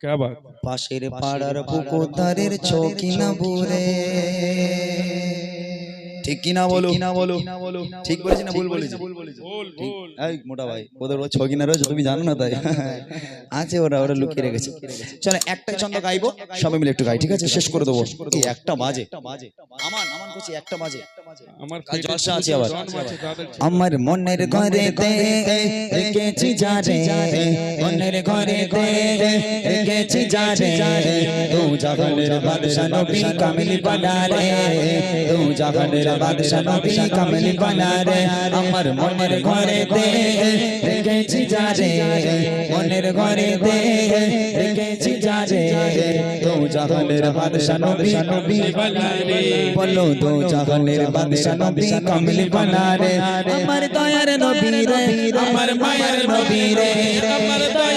क्या बात। পাশের পাড়ার পুকুর ধারের ছকিনা বুড়ে ঠিক কিনা বলো ঠিক বলেছি না ভুল বলেছি? এই মোটা ভাই ওদের ছকিনা রয়েছে তুমি জানো না তাই আছে ওরা লুকিয়ে রেখেছে। চলো একটা ছন্দ গাইবো সবাই মিলে একটু গাই, ঠিক আছে? শেষ করে দেবো এই একটা বাজে। আমান করছি একটা বাজে, আমার জলসা আছে আবার। আমার মনের ঘরেতে রেখেছি যারে, মনের ঘরেতে রেখেছি যারে, তু জাহানের বাদশা নবী কামিল বানারে, তু জাহানের বাদশা নবী কামিল বানারে। আমার মনের ঘরেতে রেখেছি যারে, মনের ঘরেতে রেখেছি যারে, তু জাহানের বাদশা নবী বানারে। বলো তু জাহানের বাদশা নবী কামিল বানারে। আমার দয়ার নবী রে, আমার মায়ের নবী রে, আমার